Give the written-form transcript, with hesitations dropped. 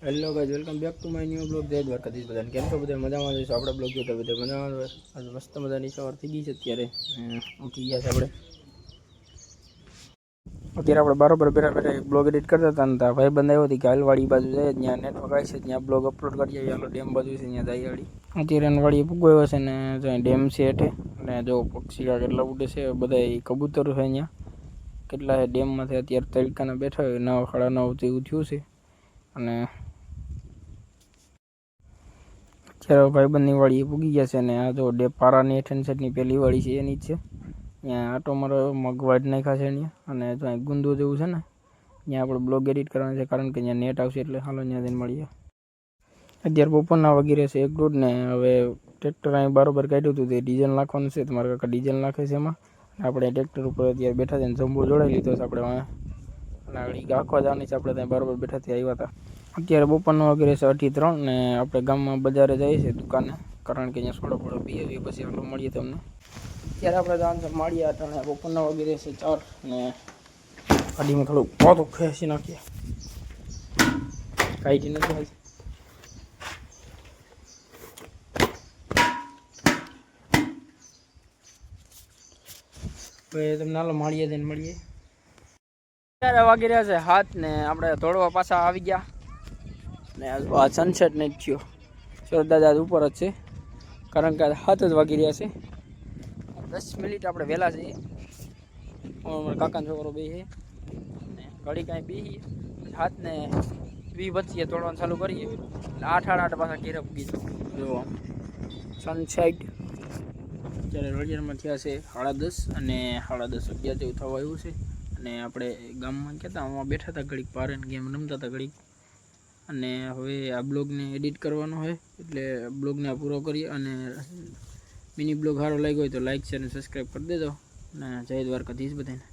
Hello guys, welcome back to my new blog. જય દ્વારકાધીશ બધાને. કેમ છો બધા? મજામાં જઈશું. આપણે બ્લોગ જોતા બધા મજામાં હોય. આજે મસ્ત મજાની સવાર થઈ ગઈ છે. અત્યારે ઉઠી ગયા છે આપણે. આપણે બરોબર બેઠા એક બ્લોગ એડિટ કરતા હતા ને ભાઈ બંધ આવ્યો હતી કે હાલવાડી બાજુ જાય, ત્યાં નેટવર્ક આવે છે, ત્યાં બ્લોગ અપલોડ કરીએ. હાલો ડેમ બાજુ છે, ત્યાં જાય વાળી. અત્યારે વાળી પૂગો છે ને ત્યાં ડેમ છે એટલે. અને જો પક્ષી કેટલા ઉડે છે, બધા કબૂતર છે અહીંયા કેટલા ડેમમાંથી અત્યારે તડકાના બેઠા હોય. 9 સાડા 9 જેવું થયું છે. અને અત્યારે ભાઈબંધની વાડી પૂગી ગયા છે. અને આ જો પારાની હેઠળ સાઈડની પહેલી વાડી છે એની જ છે. ત્યાં આટો મારો મગ વાઢ નાખ્યા છે અહીંયા. અને ત્યાં ગુંદો જેવું છે ને ત્યાં આપણે બ્લોગ એડિટ કરવાનું છે, કારણ કે ત્યાં નેટ આવશે એટલે હાલો ત્યાં જઈને મળીએ. અત્યારે બપોરના વગેરે છે 1-1:30 ને હવે ટ્રેક્ટર અહીં બરોબર કાઢ્યું હતું, તે ડીઝલ નાખવાનું છે. તમારા કાકા ડીઝલ નાખે છે એમાં. આપણે ટ્રેક્ટર ઉપર અત્યારે બેઠા છે ને જમ્બો જોડાઈ લીધો છે આપણે આગળ ગાખવા જવાની છે. આપણે ત્યાં બરોબર બેઠાથી આવ્યા હતા. અત્યારે બપોરના વગેરે છે 2:30 ને આપણે ગામમાં બજારે જઈએ છીએ દુકાને, કારણ કે અહીંયા સોડો પીએ છીએ. પછી આટલું મળીએ તમને. અત્યારે આપણે જવાનું છે માળિયા અટાણે. બપોરના વગેરે છે 4 ને ગાડીમાં થોડું પોતું ખેંચી નાખીએ. કાંઈ નથી હાલ. હવે તમને હાલો માળીએ જઈને મળીએ. અત્યારે વાગી રહ્યા છે 7 ને આપણે દોડવા પાછા આવી ગયા. ને આ સનસેટ નહીં થયો. સુરદાદા ઉપર જ છે, કારણ કે 7 જ વાગી રહ્યા છે. 10 મિનિટ આપણે વહેલા છીએ. મારા કાકાનો છોકરો બે છે ને ઘડી કાંઈ બેસીએ 7 ને 20 વચ્ચે તોડવાનું ચાલુ કરીએ એટલે 8 સાડા 8 પાછા ઘેરે પૂગી જો સનસેટ. અત્યારે રડિયારમાં થયા છે 10:30 અને 10:30 11 જેવું થવા આવ્યું છે. અને આપણે ગામમાં કહેતા આમાં બેઠા હતા ઘડીક, પારેન ગેમ રમતા હતા ઘડીક. અને હવે આ બ્લોગને એડિટ કરવાનો હોય એટલે બ્લોગને પૂરો કરીએ. અને મિની બ્લોગ સારો લાગ્યો હોય તો લાઈક શેર અને સબસ્ક્રાઈબ કરી દેજો. અને જય દ્વારકાધીશ બધાને.